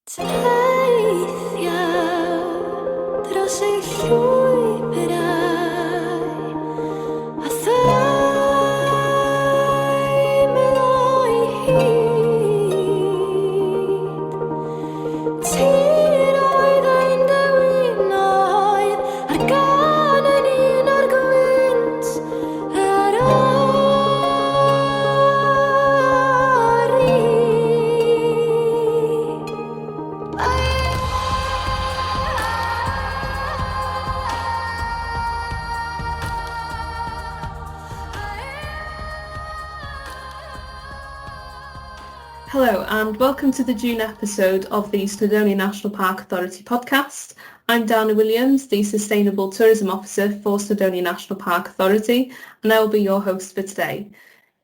Teithio dros ei llwybrau a thymed o'i hyd. Tiroedd ein dewinoedd ar gan yn un o'r gwynt yr Hello and welcome to the June episode of the Snowdonia National Park Authority podcast. I'm Dana Williams, the Sustainable Tourism Officer for Snowdonia National Park Authority, and I will be your host for today.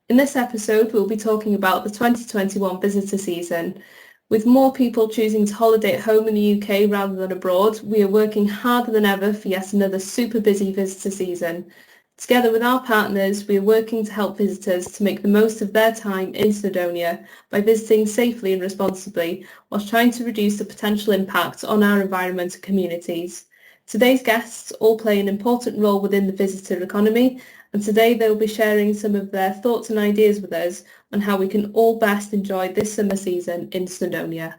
In this episode, we'll be talking about the 2021 visitor season. With more people choosing to holiday at home in the UK rather than abroad, we are working harder than ever for yet another super busy visitor season. Together with our partners, we are working to help visitors to make the most of their time in Snowdonia by visiting safely and responsibly, whilst trying to reduce the potential impact on our environment and communities. Today's guests all play an important role within the visitor economy, and today they will be sharing some of their thoughts and ideas with us on how we can all best enjoy this summer season in Snowdonia.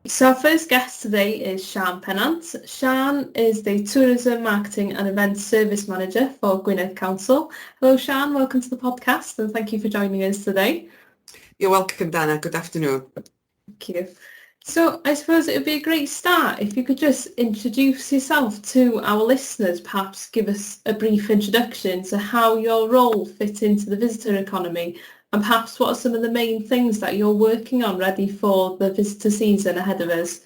So our first guest today is Sian Pennant. Sian is the Tourism, Marketing and Events Service Manager for Llonydd Council. Hello Sian, welcome to the podcast and thank you for joining us today. You're welcome, Dana. Good afternoon. Thank you. So I suppose it would be a great start if you could just introduce yourself to our listeners, perhaps give us a brief introduction to how your role fits into the visitor economy. And perhaps what are some of the main things that you're working on ready for the visitor season ahead of us?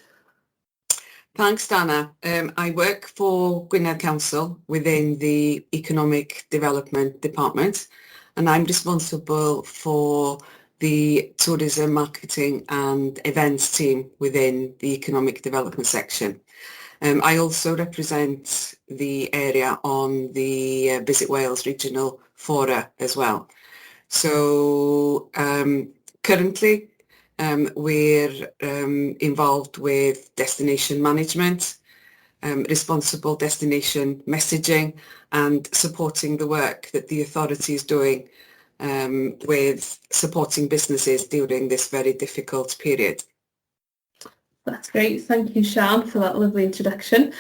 Thanks, Dana. I work for Llonydd Council within the Economic Development Department, and I'm responsible for the Tourism, Marketing and Events team within the Economic Development section. I also represent the area on the Visit Wales Regional Fora as well. So currently we're involved with destination management, responsible destination messaging and supporting the work that the authority is doing with supporting businesses during this very difficult period. That's great. Thank you, Sian, for that lovely introduction.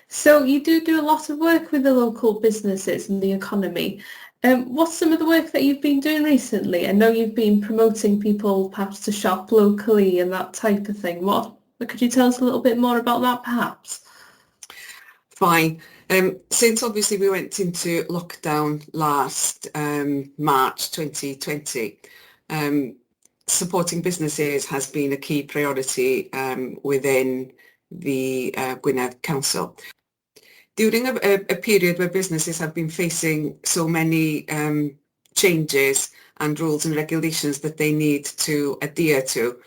So you do a lot of work with the local businesses and the economy. What's some of the work that you've been doing recently? I know you've been promoting people perhaps to shop locally and that type of thing. Could you tell us a little bit more about that perhaps? Fine. Since obviously we went into lockdown last March 2020, supporting businesses has been a key priority within the Llonydd Council. During a period where businesses have been facing so many changes and rules and regulations that they need to adhere to,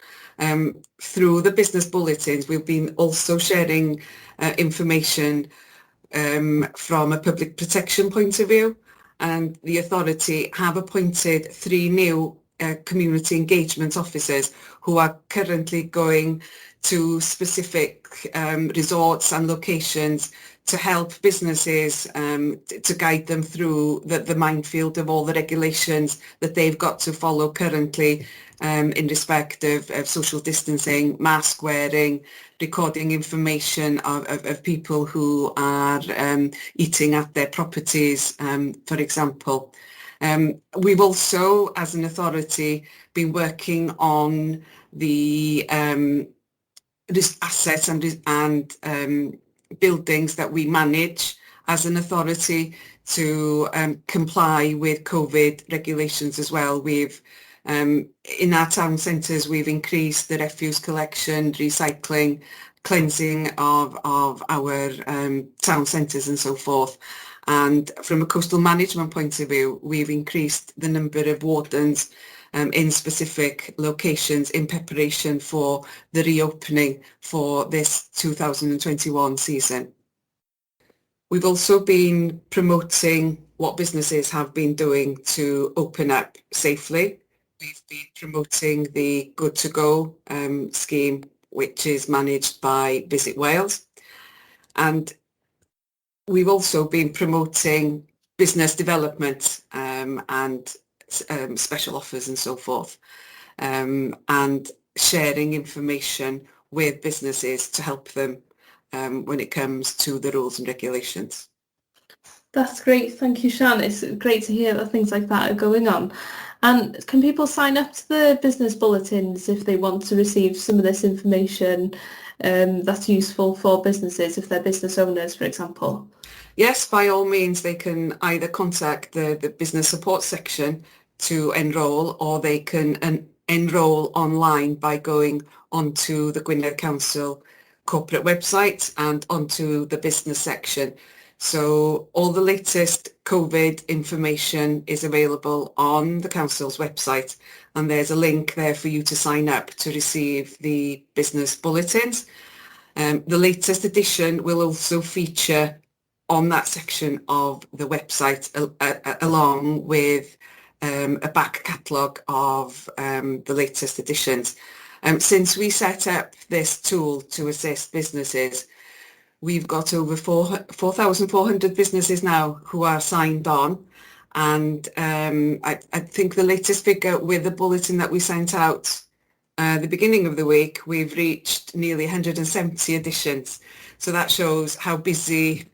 through the business bulletins, we've been also sharing information from a public protection point of view, and the authority have appointed 3 new community engagement officers who are currently going to specific resorts and locations to help businesses to guide them through the minefield of all the regulations that they've got to follow currently in respect of social distancing, mask wearing, recording information of people who are eating at their properties, for example. We've also, as an authority, been working on the assets and buildings that we manage as an authority to comply with COVID regulations as well. We've in our town centres we've increased the refuse collection, recycling, cleansing of our town centres and so forth. And from a coastal management point of view, we've increased the number of wardens in specific locations in preparation for the reopening for this 2021 season. We've also been promoting what businesses have been doing to open up safely we've been promoting the Good to Go scheme, which is managed by Visit Wales. And we've also been promoting business development and special offers and so forth, and sharing information with businesses to help them when it comes to the rules and regulations. That's great. Thank you, Sian. It's great to hear that things like that are going on. And can people sign up to the business bulletins if they want to receive some of this information that's useful for businesses, if they're business owners, for example? Yes, by all means, they can either contact the business support section to enrol, or they can enrol online by going onto the Gwynedd Council corporate website and onto the business section. So all the latest COVID information is available on the council's website, and there's a link there for you to sign up to receive the business bulletins. The latest edition will also feature on that section of the website along with a back catalogue of the latest editions. Since we set up this tool to assist businesses, we've got over 4,400 businesses now who are signed on, and I think the latest figure with the bulletin that we sent out the beginning of the week, we've reached nearly 170 editions. So that shows how busy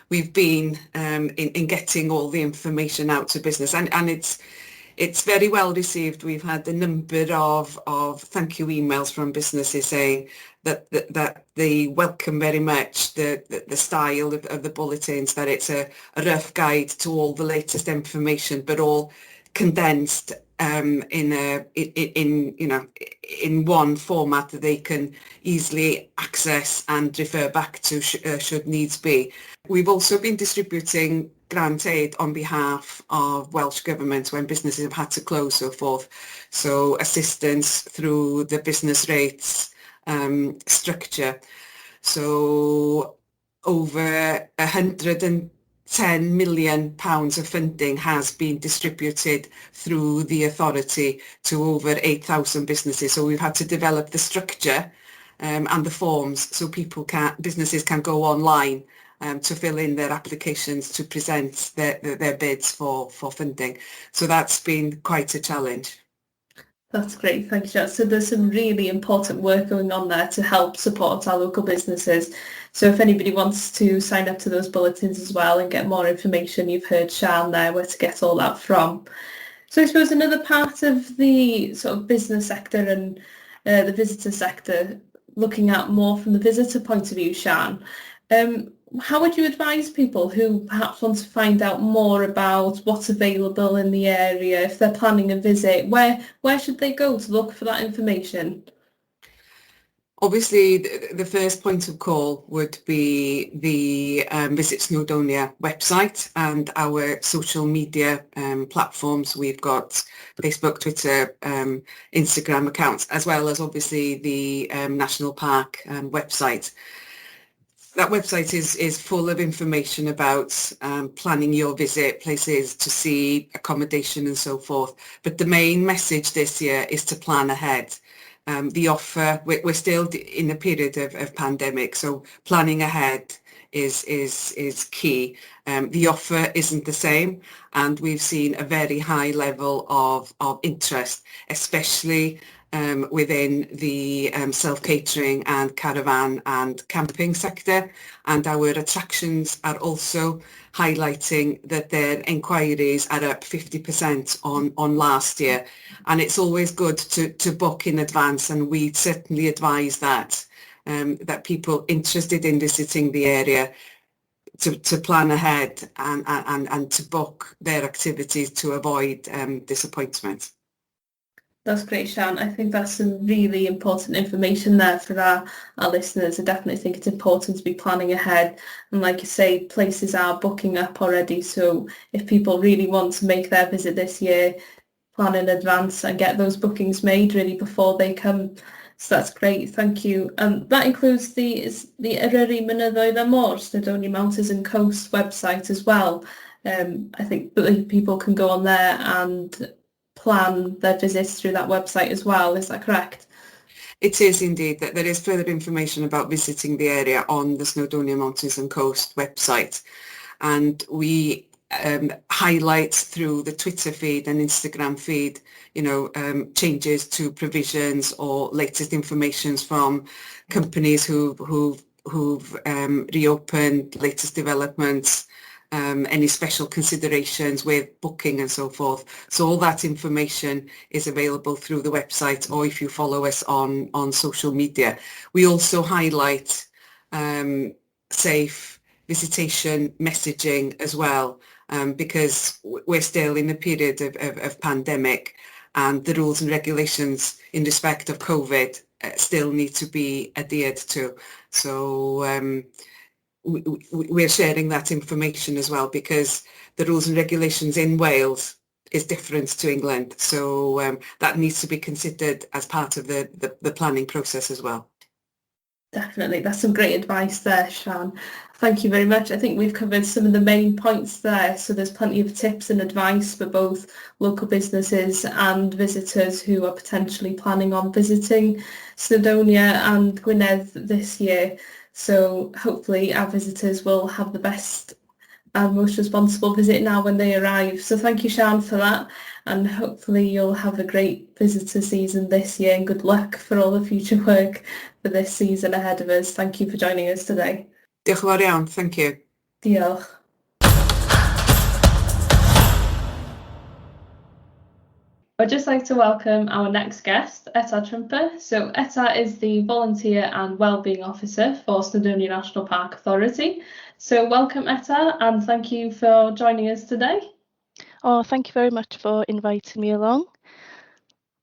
we've been in getting all the information out to business, and it's very well received. We've had a number of thank you emails from businesses saying that they welcome very much the style of the bulletins, that it's a rough guide to all the latest information, but all condensed in one format that they can easily access and refer back to should needs be. We've also been distributing grant aid on behalf of Welsh Government when businesses have had to close, so forth. So assistance through the business rates structure. So over £110 million of funding has been distributed through the authority to over 8,000 businesses. So we've had to develop the structure and the forms so businesses can go online to fill in their applications to present their bids for funding. So that's been quite a challenge. That's great, thank you, Jan. So there's some really important work going on there to help support our local businesses. So if anybody wants to sign up to those bulletins as well and get more information, you've heard Sian there where to get all that from. So I suppose another part of the sort of business sector and the visitor sector, looking at more from the visitor point of view, Sian, how would you advise people who perhaps want to find out more about what's available in the area, if they're planning a visit, where should they go to look for that information? Obviously, the first point of call would be the Visit Snowdonia website and our social media platforms. We've got Facebook, Twitter, Instagram accounts, as well as obviously the National Park website. That website is full of information about planning your visit, places to see, accommodation and so forth. But the main message this year is to plan ahead. The offer, we're still in a period of pandemic, so planning ahead is key. The offer isn't the same, and we've seen a very high level of interest, especially within the self-catering and caravan and camping sector, and our attractions are also highlighting that their inquiries are up 50% on last year, and it's always good to book in advance, and we certainly advise that people interested in visiting the area to plan ahead and to book their activities to avoid disappointment. That's great, Sian. I think that's some really important information there for our listeners. I definitely think it's important to be planning ahead. And like you say, places are booking up already. So if people really want to make their visit this year, plan in advance and get those bookings made really before they come. So that's great, thank you. That includes the Eryri Snowdonia Mountains and Coast website as well. I think people can go on there and plan their visits through that website as well. Is that correct? It is indeed. That there is further information about visiting the area on the Snowdonia Mountains and Coast website, and we highlight through the Twitter feed and Instagram feed, changes to provisions or latest informations from companies who've reopened, latest developments, any special considerations with booking and so forth. So all that information is available through the website, or if you follow us on social media. We also highlight safe visitation messaging as well, because we're still in a period of pandemic, and the rules and regulations in respect of COVID still need to be adhered to. So we're sharing that information as well, because the rules and regulations in Wales is different to England. So that needs to be considered as part of the planning process as well. Definitely. That's some great advice there, Sian. Thank you very much. I think we've covered some of the main points there. So there's plenty of tips and advice for both local businesses and visitors who are potentially planning on visiting Snowdonia and Gwynedd this year. So hopefully our visitors will have the best and most responsible visit now when they arrive. So thank you, Sian, for that. And hopefully you'll have a great visitor season this year, and good luck for all the future work for this season ahead of us. Thank you for joining us today. Diolch yn fawr iawn. Thank you. Diolch. I'd just like to welcome our next guest, Etta. So Etta is the Volunteer and Wellbeing Officer for Snowdonia National Park Authority. So welcome, Etta, and thank you for joining us today. Oh, thank you very much for inviting me along.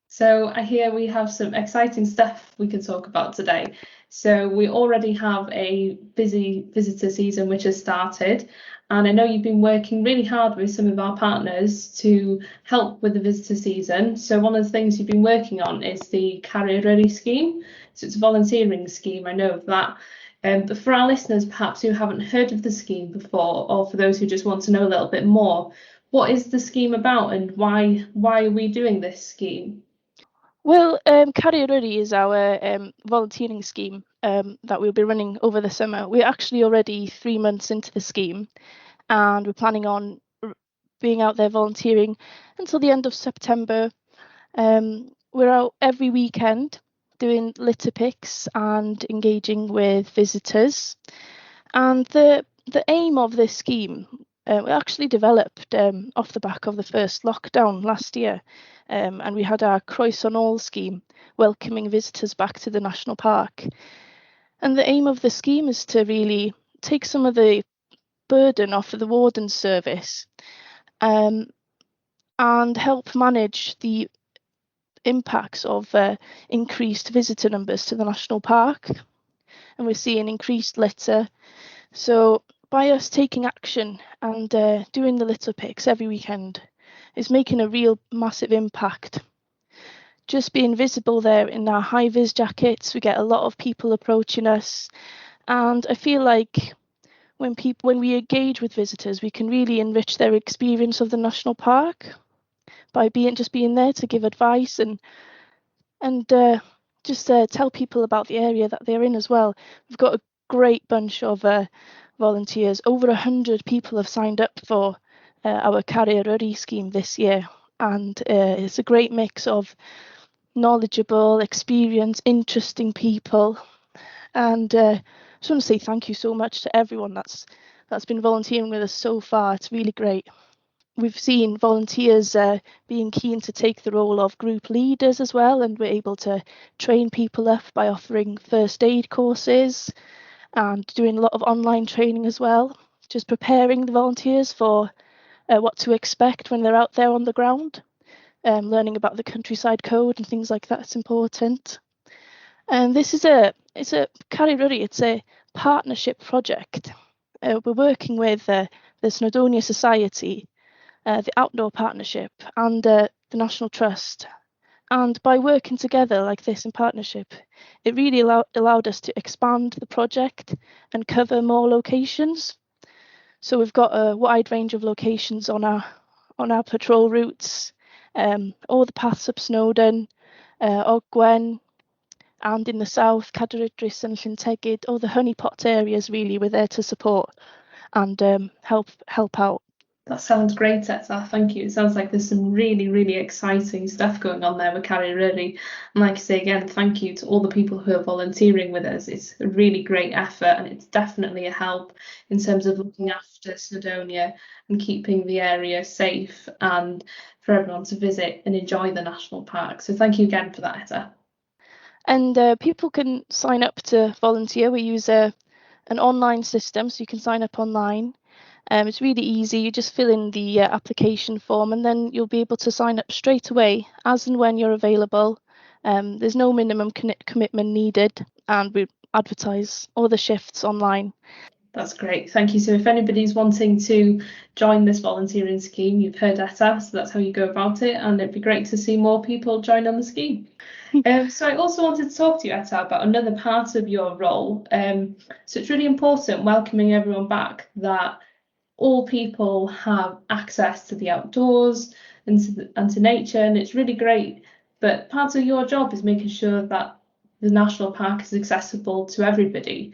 So I hear we have some exciting stuff we can talk about today. So we already have a busy visitor season which has started, and I know you've been working really hard with some of our partners to help with the visitor season. So one of the things you've been working on is the Eryri scheme. So it's a volunteering scheme, I know of that. But for our listeners perhaps who haven't heard of the scheme before, or for those who just want to know a little bit more, what is the scheme about, and why are we doing this scheme? Well, Eryri is our volunteering scheme that we'll be running over the summer. We're actually already 3 months into the scheme, and we're planning on being out there volunteering until the end of September. We're out every weekend doing litter picks and engaging with visitors. And the aim of this scheme we actually developed off the back of the first lockdown last year, and we had our Croes on All scheme welcoming visitors back to the national park. And the aim of the scheme is to really take some of the burden off of the warden service and help manage the impacts of increased visitor numbers to the national park. And we're seeing increased litter. So by us taking action and doing the litter picks every weekend is making a real massive impact. Just being visible there in our high-vis jackets, we get a lot of people approaching us, and I feel like when we engage with visitors, we can really enrich their experience of the national park by being there to give advice and just tell people about the area that they're in as well. We've got a great bunch of volunteers. Over 100 people have signed up for our Eryri scheme this year, and it's a great mix of knowledgeable, experienced, interesting people. And I just want to say thank you so much to everyone that's been volunteering with us so far. It's really great. We've seen volunteers being keen to take the role of group leaders as well, and we're able to train people up by offering first aid courses and doing a lot of online training as well, just preparing the volunteers for what to expect when they're out there on the ground. Learning about the countryside code and things like that is important. And this is it's a partnership project. We're working with the Snowdonia Society, the Outdoor Partnership, and the National Trust. And by working together like this in partnership, it really allowed us to expand the project and cover more locations. So we've got a wide range of locations on our patrol routes, all the paths up Snowdon, Ogwen, and in the south, Cadwridris and Llyntegid, all the honeypot areas really, we're there to support and help out. That sounds great, Etta. Thank you. It sounds like there's some really, really exciting stuff going on there with Eryri. And like I say again, thank you to all the people who are volunteering with us. It's a really great effort, and it's definitely a help in terms of looking after Snowdonia and keeping the area safe and for everyone to visit and enjoy the national park. So thank you again for that, Etta. And people can sign up to volunteer. We use an online system, so you can sign up online. It's really easy. You just fill in the application form, and then you'll be able to sign up straight away as and when you're available. There's no minimum commitment needed, and we advertise all the shifts online. That's great. Thank you. So if anybody's wanting to join this volunteering scheme, you've heard Etta, so that's how you go about it, and it'd be great to see more people join on the scheme. So I also wanted to talk to you, Etta, about another part of your role. So it's really important, welcoming everyone back, that all people have access to the outdoors and to nature, and it's really great. But part of your job is making sure that the national park is accessible to everybody.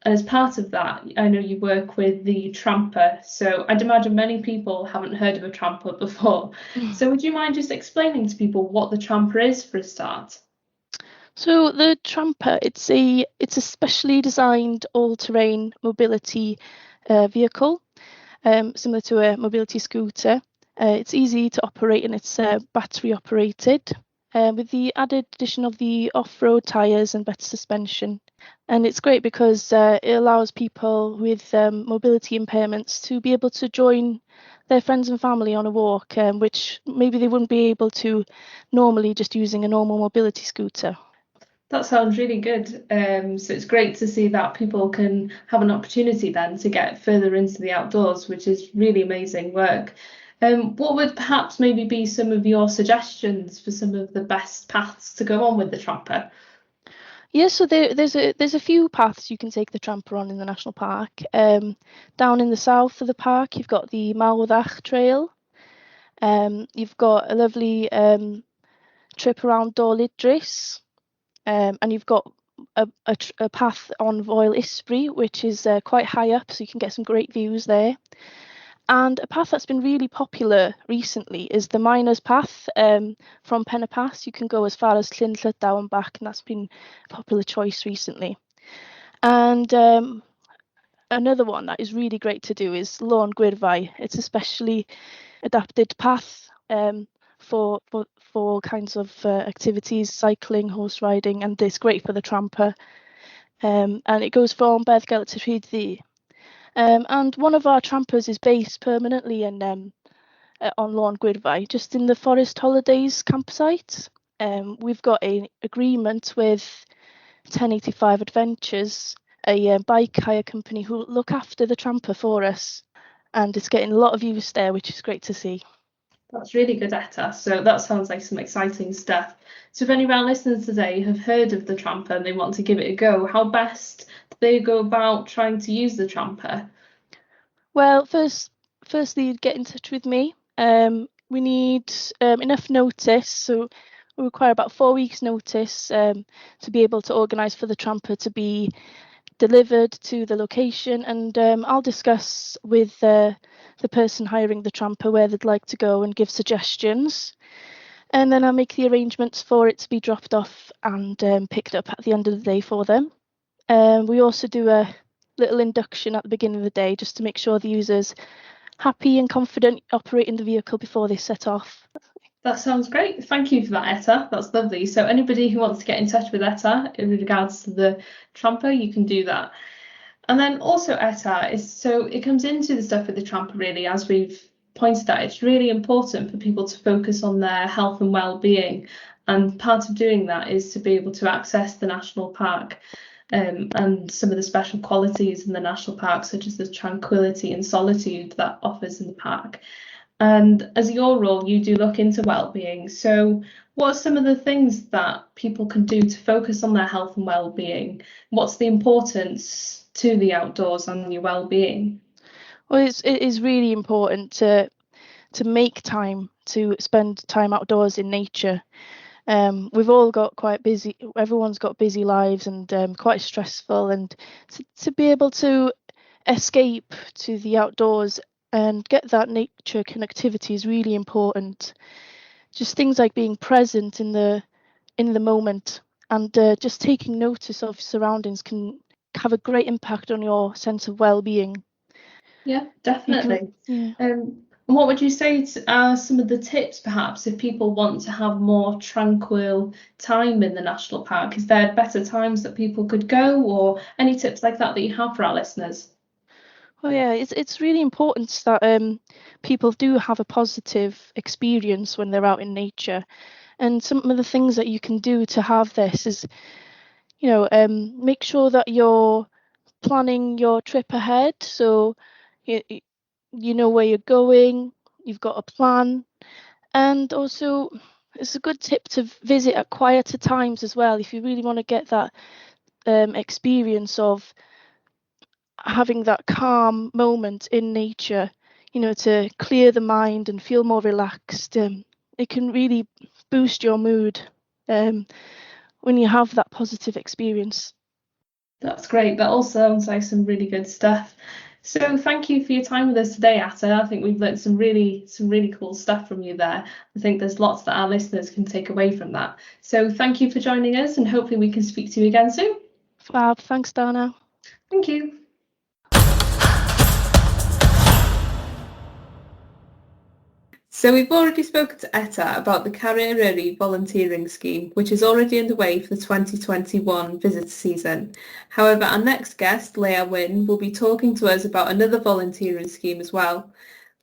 And as part of that, I know you work with the tramper. So I'd imagine many people haven't heard of a tramper before. So would you mind just explaining to people what the tramper is for a start? So the tramper, it's a specially designed all-terrain mobility vehicle. Similar to a mobility scooter. It's easy to operate, and it's battery operated with the added addition of the off-road tyres and better suspension. And it's great because it allows people with mobility impairments to be able to join their friends and family on a walk, which maybe they wouldn't be able to normally just using a normal mobility scooter. That sounds really good. So it's great to see that people can have an opportunity then to get further into the outdoors, which is really amazing work. What would perhaps maybe be some of your suggestions for some of the best paths to go on with the tramper? Yeah, so there's a few paths you can take the tramper on in the national park. Down in the south of the park, you've got the ymwelwyr trail. You've got a lovely trip around Llonydd. And you've got a path on Foel Ysbry, which is quite high up, so you can get some great views there. And a path that's been really popular recently is the Miners Path from Pennant. You can go as far as Llynllydau and back, and that's been a popular choice recently. And another one that is really great to do is ymwelwyr. It's a specially adapted path for all kinds of activities, cycling, horse riding, and it's great for the tramper. And it goes from gael to fydd. And one of our trampers is based permanently on Llonydd, just in the Forest Holidays campsite. We've got an agreement with 1085 Adventures, a bike hire company who look after the tramper for us, and it's getting a lot of use there, which is great to see. That's really good, Etta. So that sounds like some exciting stuff. So if any of our listeners today have heard of the tramper and they want to give it a go, how best do they go about trying to use the tramper? Well, firstly, get in touch with me. We need enough notice, so we require about 4 weeks notice to be able to organise for the tramper to be delivered to the location, and I'll discuss with the person hiring the tramper where they'd like to go and give suggestions, and then I'll make the arrangements for it to be dropped off and picked up at the end of the day for them. We also do a little induction at the beginning of the day just to make sure the user's happy and confident operating the vehicle before they set off. That sounds great. Thank you for that, Etta. That's lovely. So anybody who wants to get in touch with Etta in regards to the tramper, you can do that. And then also, Etta, so it comes into the stuff with the tramper, really, as we've pointed out. It's really important for people to focus on their health and well-being. And part of doing that is to be able to access the national park and some of the special qualities in the national park, such as the tranquility and solitude that offers in the park. And as your role, you do look into well-being. So what are some of the things that people can do to focus on their health and well-being? What's the importance to the outdoors and your well-being? Well, it is really important to make time to spend time outdoors in nature. We've all got quite busy, everyone's got busy lives and quite stressful, and to be able to escape to the outdoors and get that nature connectivity is really important. Just things like being present in the moment and just taking notice of surroundings can have a great impact on your sense of well-being. Yeah, definitely. Yeah. And what would you say are some of the tips, perhaps, if people want to have more tranquil time in the national park? Is there better times that people could go, or any tips like that you have for our listeners? Oh yeah, it's really important that people do have a positive experience when they're out in nature. And some of the things that you can do to have this is, make sure that you're planning your trip ahead. So you know where you're going, you've got a plan. And also, it's a good tip to visit at quieter times as well, if you really want to get that experience of having that calm moment in nature, to clear the mind and feel more relaxed. It can really boost your mood when you have that positive experience. That's great. That all sounds like some really good stuff. So thank you for your time with us today, Etta. I think we've learned some really cool stuff from you there. I think there's lots that our listeners can take away from that. So thank you for joining us, and hopefully we can speak to you again soon. Fab. Thanks, Dana. Thank you. So we've already spoken to Etta about the Eryri volunteering scheme, which is already underway for the 2021 visitor season. However, our next guest, Leah will be talking to us about another volunteering scheme as well.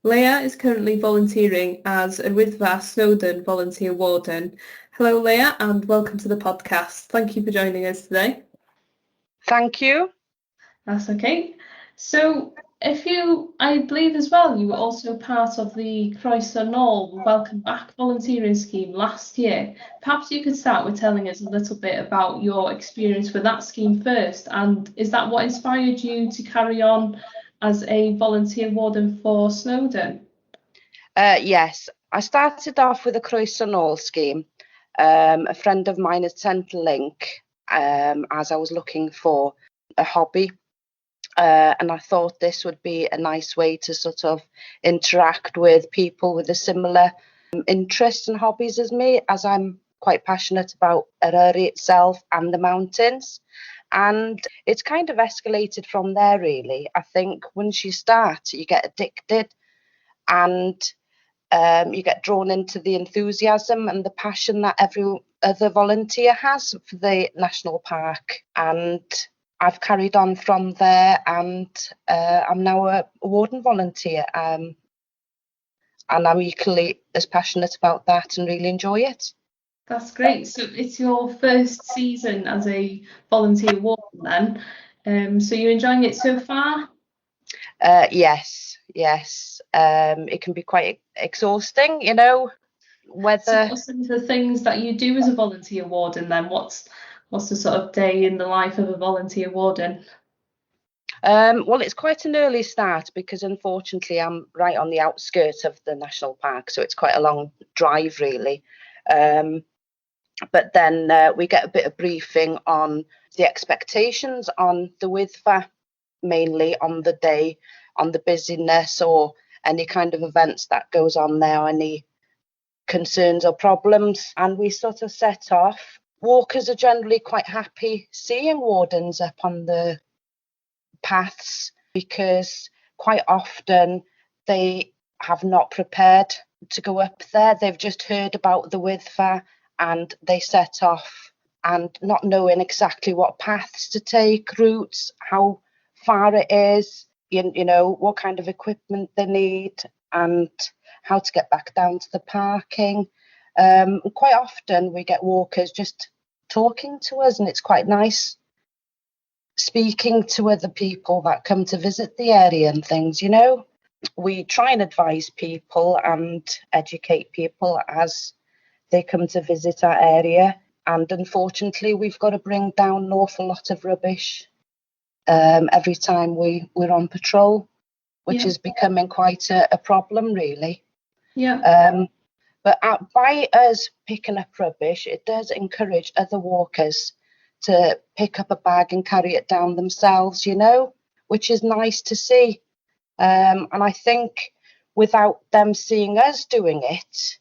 Leah is currently volunteering as a Ymwelwyr Snowdona volunteer warden. Hello, Leah, and welcome to the podcast. Thank you for joining us today. Thank you. That's okay. So I believe as well, you were also part of the Croeso Nôl Welcome Back volunteering scheme last year. Perhaps you could start with telling us a little bit about your experience with that scheme first, and is that what inspired you to carry on as a volunteer warden for Snowdona? Yes, I started off with the Croeso Nôl scheme. A friend of mine had sent a link as I was looking for a hobby. And I thought this would be a nice way to sort of interact with people with a similar interests and hobbies as me, as I'm quite passionate about Eryri itself and the mountains. And it's kind of escalated from there, really. I think once you start, you get addicted and you get drawn into the enthusiasm and the passion that every other volunteer has for the national park. And I've carried on from there, and I'm now a warden volunteer, and I'm equally as passionate about that and really enjoy it. That's great. So it's your first season as a volunteer warden then. So you're enjoying it so far? Yes. It can be quite exhausting, whether... So what's some of the things that you do as a volunteer warden then? What's the sort of day in the life of a volunteer warden? Well, it's quite an early start because unfortunately I'm right on the outskirts of the national park, so it's quite a long drive really. But then we get a bit of briefing on the expectations on the Wyddfa, mainly on the day, on the busyness or any kind of events that goes on there, any concerns or problems. And we sort of set off. Walkers are generally quite happy seeing wardens up on the paths because quite often they have not prepared to go up there. They've just heard about the Wyddfa and they set off and not knowing exactly what paths to take, routes, how far it is, you know, what kind of equipment they need and how to get back down to the parking. Quite often we get walkers just talking to us, and it's quite nice speaking to other people that come to visit the area and things, you know. We try and advise people and educate people as they come to visit our area, and unfortunately we've got to bring down an awful lot of rubbish every time we're on patrol, which is becoming quite a problem really. But by us picking up rubbish, it does encourage other walkers to pick up a bag and carry it down themselves, which is nice to see. And I think without them seeing us doing it,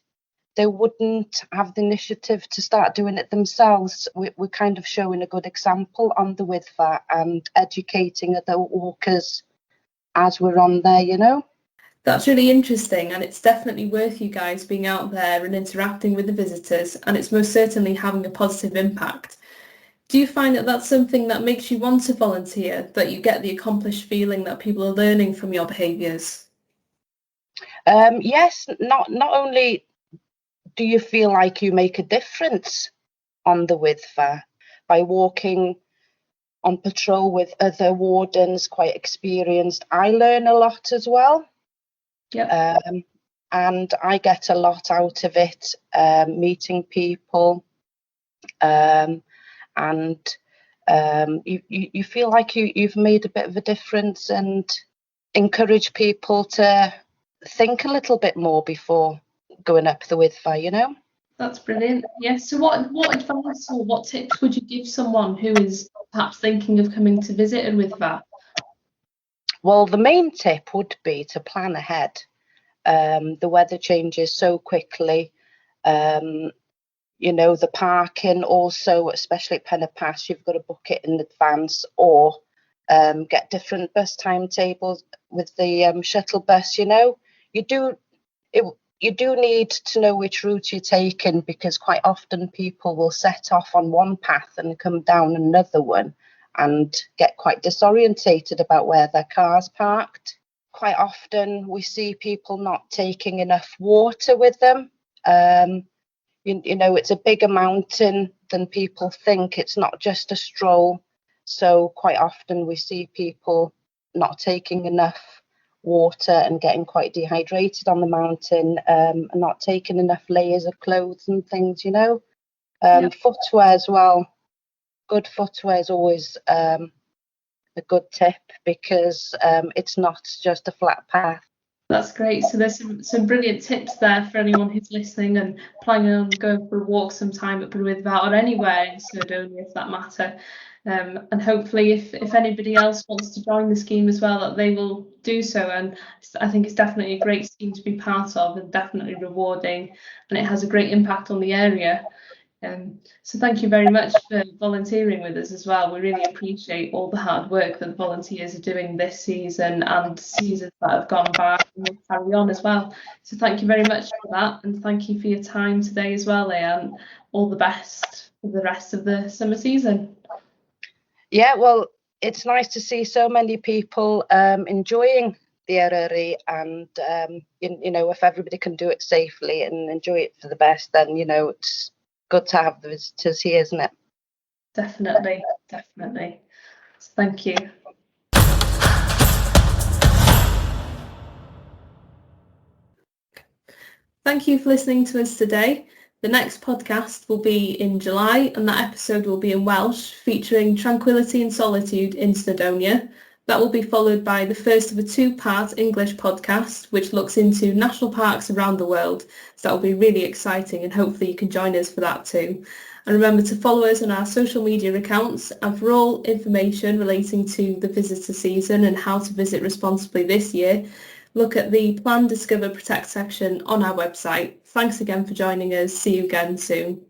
they wouldn't have the initiative to start doing it themselves. We're kind of showing a good example on the Wyddfa and educating other walkers as we're on there, That's really interesting, and it's definitely worth you guys being out there and interacting with the visitors, and it's most certainly having a positive impact. Do you find that that's something that makes you want to volunteer, that you get the accomplished feeling that people are learning from your behaviours? Yes, not only do you feel like you make a difference on the Wyddfa by walking on patrol with other wardens quite experienced, I learn a lot as well. Yep. And I get a lot out of it, meeting people, and you feel like you've made a bit of a difference and encourage people to think a little bit more before going up the Wyddfa, That's brilliant. Yes. So what advice or what tips would you give someone who is perhaps thinking of coming to visit a Wyddfa? Well, the main tip would be to plan ahead. The weather changes so quickly. The parking also, especially at Pennant, you've got to book it in advance or get different bus timetables with the shuttle bus. You do need to know which route you're taking, because quite often people will set off on one path and come down another one and get quite disorientated about where their car's parked. Quite often we see people not taking enough water with them. It's a bigger mountain than people think. It's not just a stroll. So quite often we see people not taking enough water and getting quite dehydrated on the mountain, and not taking enough layers of clothes and things, Footwear as well. Good footwear is always a good tip, because it's not just a flat path. That's great. So there's some brilliant tips there for anyone who's listening and planning on going for a walk sometime at Wyddfa or anywhere in Snowdonia for that matter. And hopefully if anybody else wants to join the scheme as well, that they will do so. And I think it's definitely a great scheme to be part of, and definitely rewarding, and it has a great impact on the area. So thank you very much for volunteering with us as well. We really appreciate all the hard work that the volunteers are doing this season and seasons that have gone by, and will carry on as well. So thank you very much for that, and thank you for your time today as well, Leah, and all the best for the rest of the summer season. Yeah, well, it's nice to see so many people enjoying the Eryri, and if everybody can do it safely and enjoy it for the best, then it's good to have the visitors here, isn't it? Definitely. So thank you. Thank you for listening to us today. The next podcast will be in July, and that episode will be in Welsh, featuring Tranquility and Solitude in Snowdonia. That will be followed by the first of a two-part English podcast, which looks into national parks around the world. So that will be really exciting, and hopefully you can join us for that too. And remember to follow us on our social media accounts, and for all information relating to the visitor season and how to visit responsibly this year, look at the Plan, Discover, Protect section on our website. Thanks again for joining us. See you again soon.